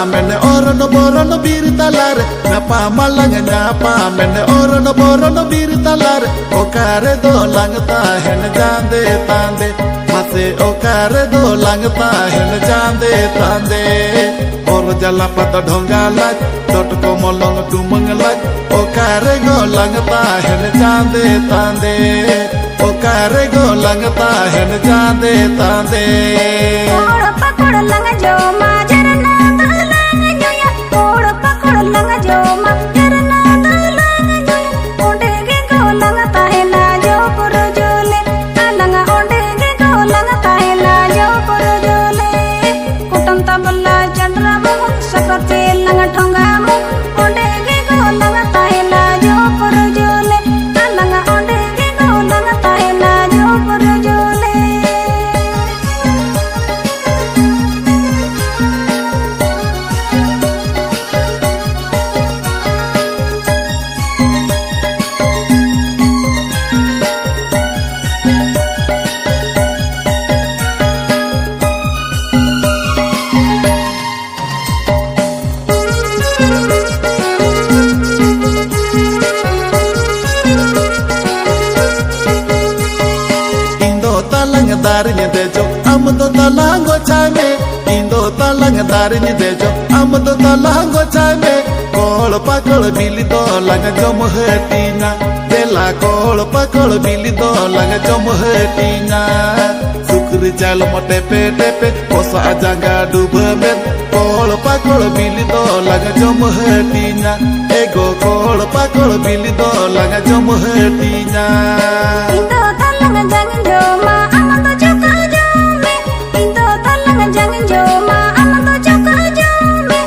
mene orono borono bir talare ngapa malang nyapa mene orono borono bir talare okare do langta hen jande tande mase okare do langta hen jande tande or jala pat dhonga laj dot ko molong dumang laj okare go langta hen jande tande okare go langta hen jande tande pakod lang jo ma jarana lang joya kod pakod lang jo ma jarana lang joya onde ge go lang ta hai na jo pur jole alang onde ge go lang ta hai na jo pur jole kutam tabla chandra mohon sakate lang thonga mo onde ge go lang ta hai na jo pur jole alang onde ge go lang ta hai na jo pur jole Darinya dejo amdo talango chame indo talanga darinya dejo amdo talango chame kol pakol bili do langa jom hetina dela kol pakol bili do langa jom hetina sukri jalo mote tepe kosa ajanga dubemet kol pakol bili do langa jom hetina ego kol pakol bili do langa jom hetina indo talanga jangan joma amdo chaka jome indo talanga jangan joma amdo chaka jome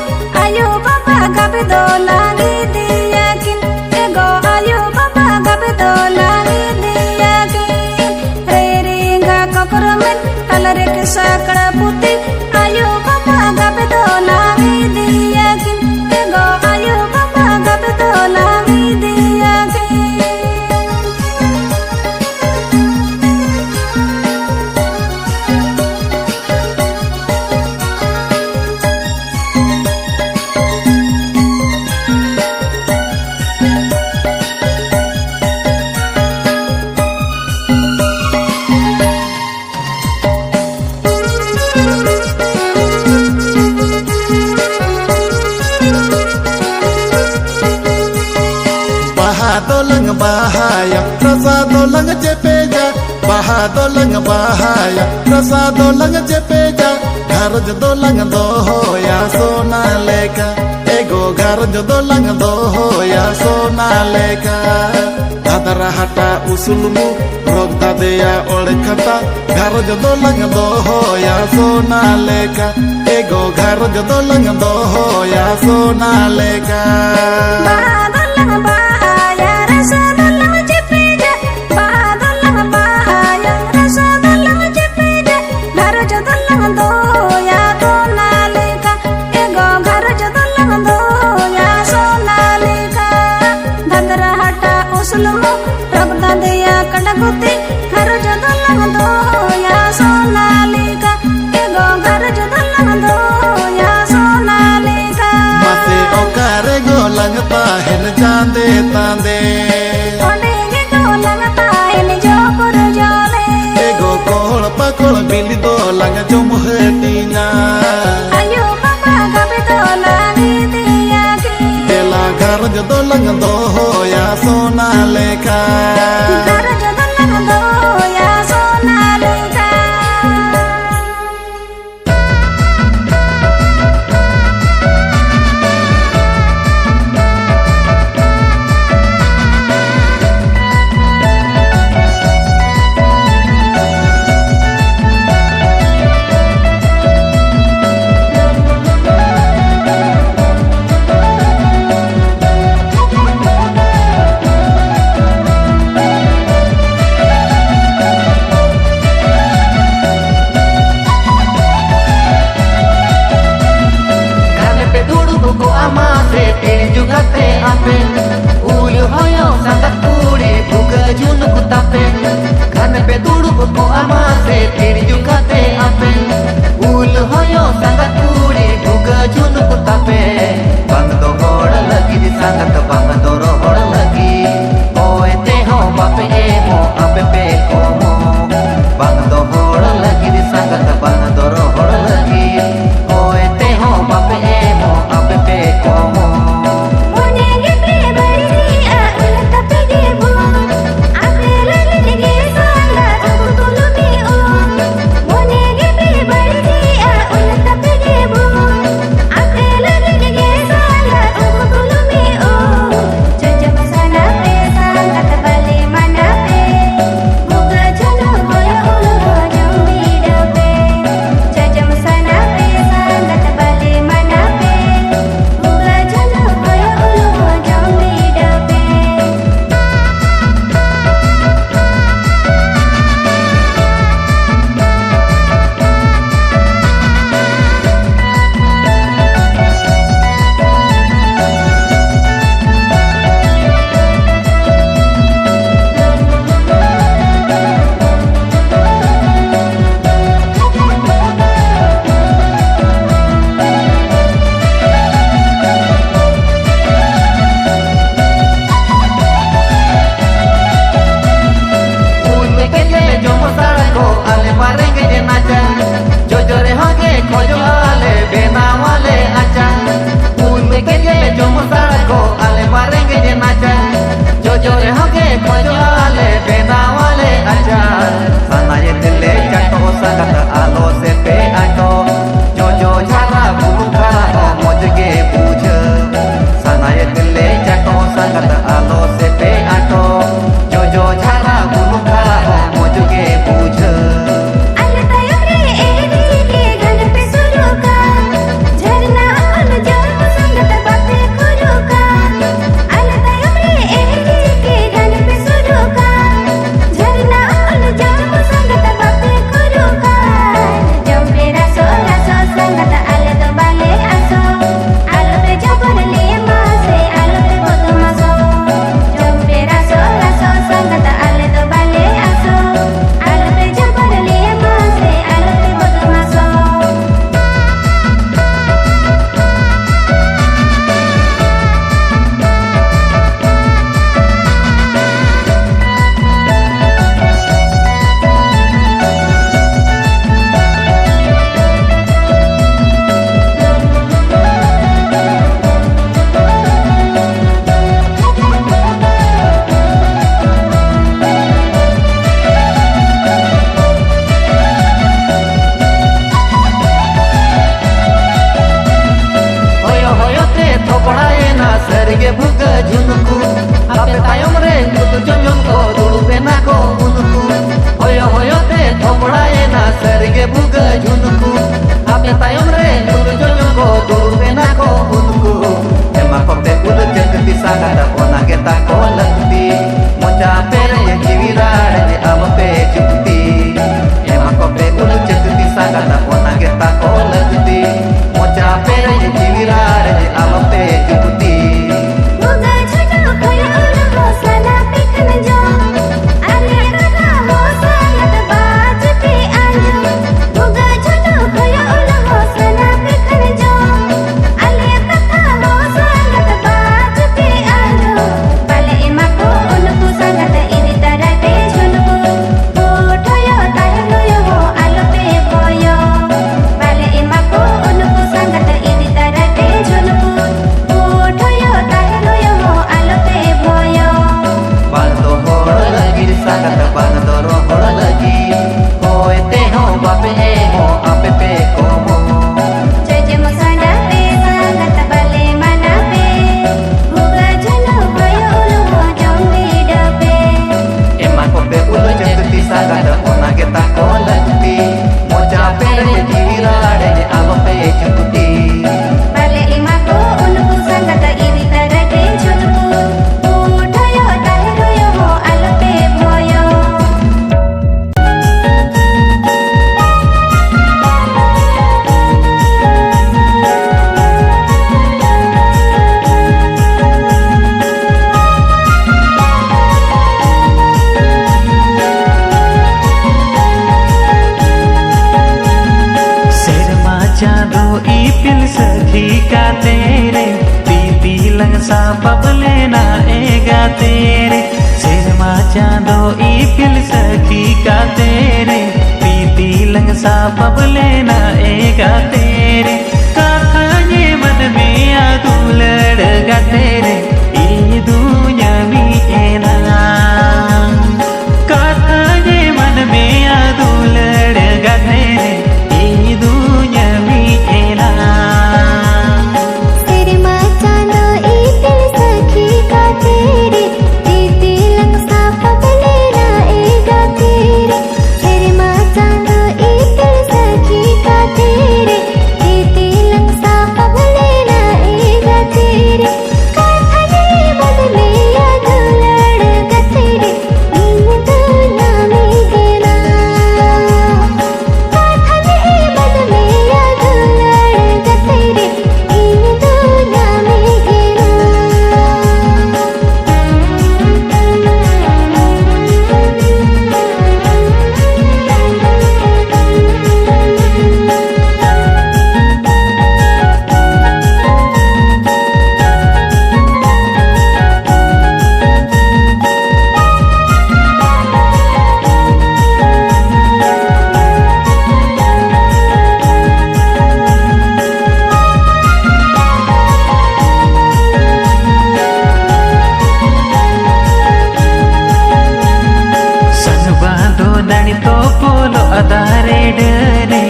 ayo papa gabe do lagi diyakin ego ayo papa gabe do lagi diyakin re ringa kokromen talare ke sakra putih ayo papa gabe do lagi diyakin ego ayo papa gabe do lagi diyakin bahaya rasa dolang cepeja dolang bahaya rasa dolang cepeja garaj dolang dohoya sona leka ego garaj dolang dohoya sona leka adara hata usulmu rog dadeya ole kata garaj dolang dohoya sona leka ego garaj dolang dohoya sona leka Sulmo ragda deya kadaguti घर जदlang do ya sonalika ego घर जदlang do ya sonalika mate okare golang tahen jande tande ode ge golang tahen jopur jole ego kol pakol bili dolang jom hetina ayo papa gabe dolang diaki dela घर जदlang do ya sonalika घर जदlang do ya sonalika buga junku ape tayom re ulu jojo ko dulu pena ko unku ema kope ulu jeng bisa kada ona geta ko lenti moja pere yang jiwira de amape jukti ema kope ulu jeng bisa kada ona geta ko lenti moja pere yang jiwira de amape jukti Buga jojo koyo ulu hosala pikn jo ale kata hosala tabat pi anjo Buga jojo koyo ulu hosala pikn jo ale kata hosala tabat pi anjo Bale imako unku sangata ini tarate junku Thoyo tahlo yo alope boyo Bale imako unku sangata ini tarate junku Thoyo tahlo yo alope boyo Banto hora lagi disangka banto hora lagi koe te ho bape ho ape komo Jojo mo sana pe sangata bale mana pe Buga jojo koyo ulu ho jombi dape emang kope ulu jeng bisa kada ona geta ko lenti moja pere jiwira de amape jukti Bale imako unku sangata ini tarate junku Thoyo tahlo yo alope boyo Serma चाँदो ईपिल सखी का तेरे पीती lung सा लेना एगा तेरे सेरमा चाँदो ईपिल सखी का तेरे पीती लंग सा लेना एगा तेरे काखाने मन में आदू लड़गा तेरे ई दुनिया में एना काखाने मन में आदू लड़गा तेरे ई दुनिया में एना Serma चाँदो ईपिल सखी का तेरे पीती लंग सा लेना एगा तेरे Serma चाँदो ईपिल सखी का तेरे पीती लंग सा लेना एगा तेरे काठाने मन में याद लड़गा तेरे इन दुनिया में गेना काठाने मन में याद लड़गा तेरे इन दुनिया में गेना संग बांधो दानी तो पोलो अदारे डरे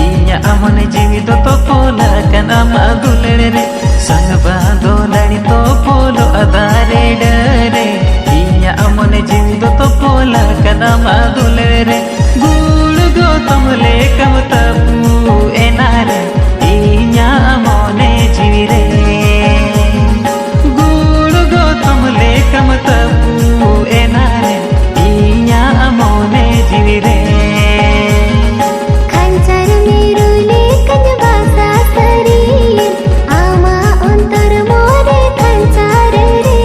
इया अमन जीवित तो पोला कनामा दुलरे रे संग बांधो दानी तो पोलो अदारे डरे इया अमन जीवित तो पोला कनामा दुलरे रे गुड़ गो तमले कम तपू एनारे इया अमने जीविरे गुड़ गो तमले कम तपू एनारे इया अमने जीविरे खंचर मेरो लेखन भाषा शरीर आमा अंतर मोरे खंचर रे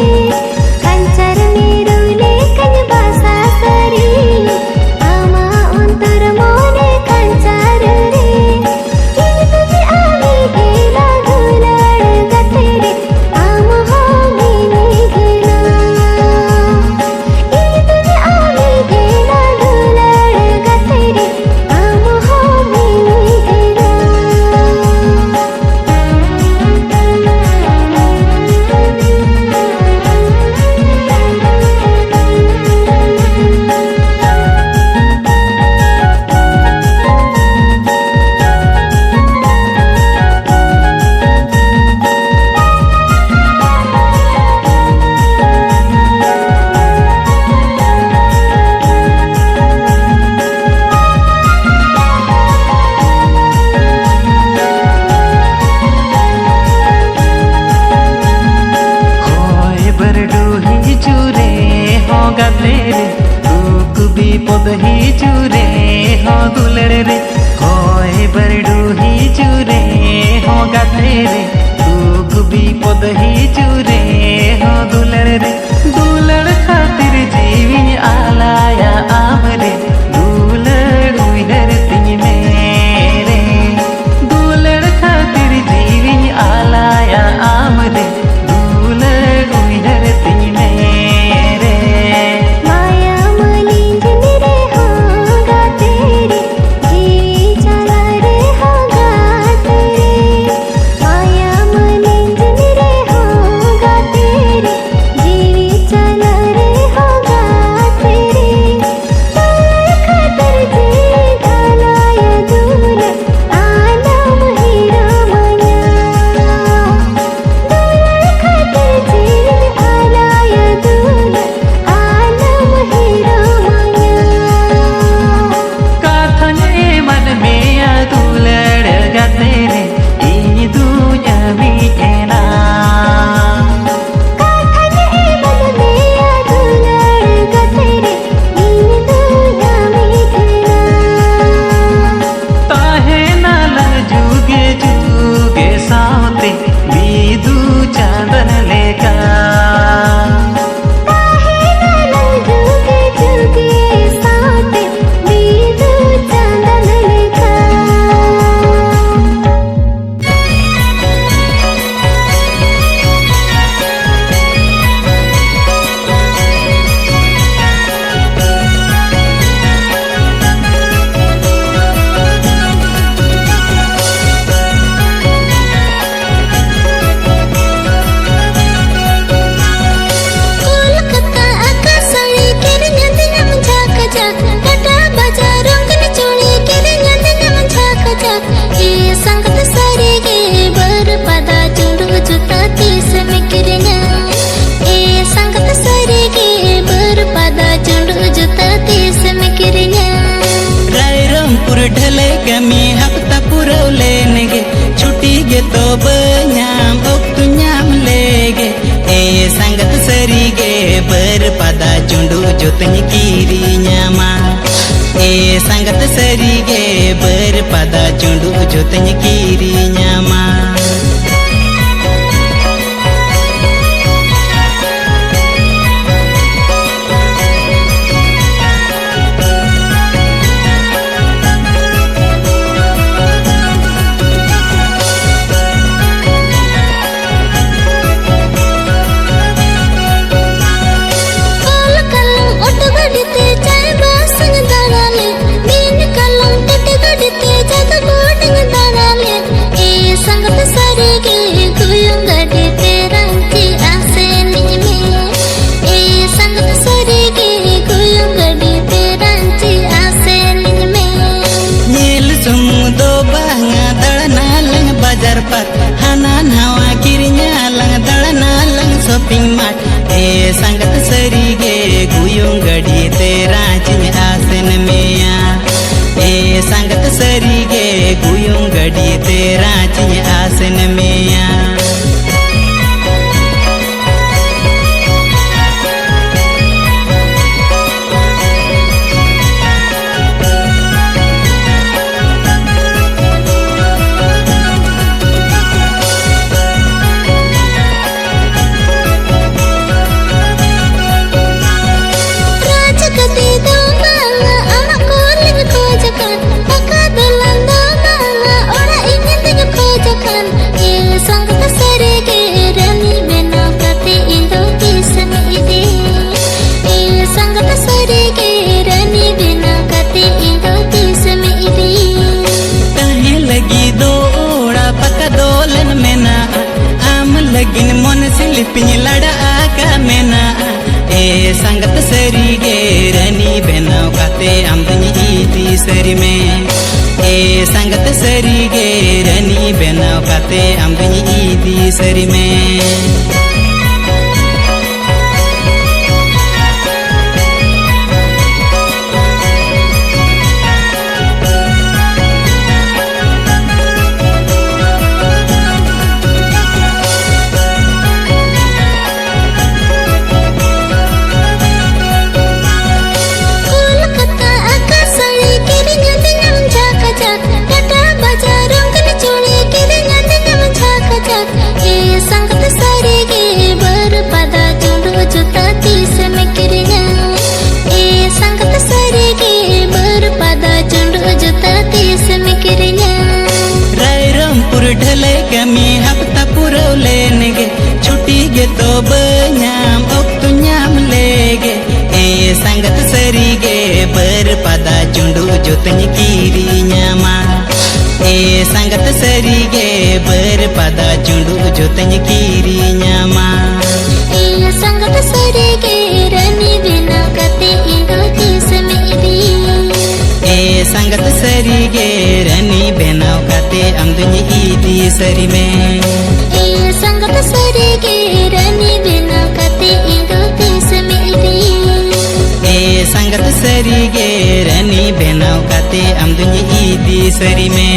गाते रे दुख विपद हिजुरे हो दुलड़ रे होए बरडू हिजुरे हो गाते रे दुख विपद हिजुरे हो दुलड़ रे दुलड़ खातिर जीवी आलाया आमरे दुलड़ उइनर तिंग मेरे दुलड़ खातिर जीवी आलाया आमरे दुलड़ उइनर तिंग मेरे माया मलिंग मेरे होगा तेरे जीवी चला रे होगा तेरे माया मलिंग मेरे होगा तेरे जीवी चला रे होगा तेरे खातर जी ढालाया दूल आलम हीरा माया खातर जी आलाया दूल आलम हीरा माया काथने मन में या दुलड़ गाते रे इन दुनिया मीठेना काथने मन में या दुलड़ गाते रे इन दुनिया मीठेना ताहे ना लग जुगे जुगे सावते बीदू चांदन लेका ताहे नाल जुगे जुगे साथे बीदू चांदन लेखा कोलकाता आकाशवाणी केरन्या दिनम झाक झाक टाटा बाजारों कन चोळी केरन्या दिनम झाक झाक ये संगत सारे गे बर पदा चुंडू जुता तीस में किरन्या ये संगत सारे गे बर पदा चुंडू जुता तीस में किरन्या रायरंगपुर ढले कमी हफ्ता पुरौले नेगे छुट्टी गे तो बन्याम ओक्तु न्याम लेगे ए संगत सरी गे बर पदा चुंडू जोतनी कीरी न्यामा ए संगत सरी गे बर पदा चुंडू जोतनी कीरी न्यामा कोल कलम ओट गडते चाय बासंग दाड़ाले बीन कलम टिट गडते जग गोडंग दाड़ाले ए संगत सारे गे गुयं गडते रंची आसे निज में ए संगत सारे गे गुयं गडते रंची आसे निज में नील सुमुदो बांगा दड़ना लंग बाजार पर हाना नावा किरिnya लंग दड़ना लंग शॉपिंग मार्ट ए संगत सरी गे गुयुं गड़ी तेरा चिन आसन में ए संगत सरी गे गुयुं गड़ी तेरा चिन आसन में राजगति दो माला ama koling kojakan maka dalam do mala ora ingin ting kojakan ye sangat sare ge rani bena kate indo kisan ide ye sangat sare ge rani bena kate indo kisan ide कहे लगी दो ओड़ा पका दोलन में ना आम लगिन मन से लिपिन लड़ा आका में ना ए संगत सरी गे रनी बेनाव काते आमदनी ईदी सरी में ए संगत सरी गे रनी बेनाव काते आमदनी ईदी सरी में do benyam oktu nyam lege sangat serige berpada jundu jotnya kiri nyama sangat serige berpada jundu jotnya kiri nyama sangat serige rani bina kate indo tisamiri sangat serige rani bina kate amdunya idi serime sangat serige rani bina kate indo tisamiri sangat serige rani bina kate amdunya idi serime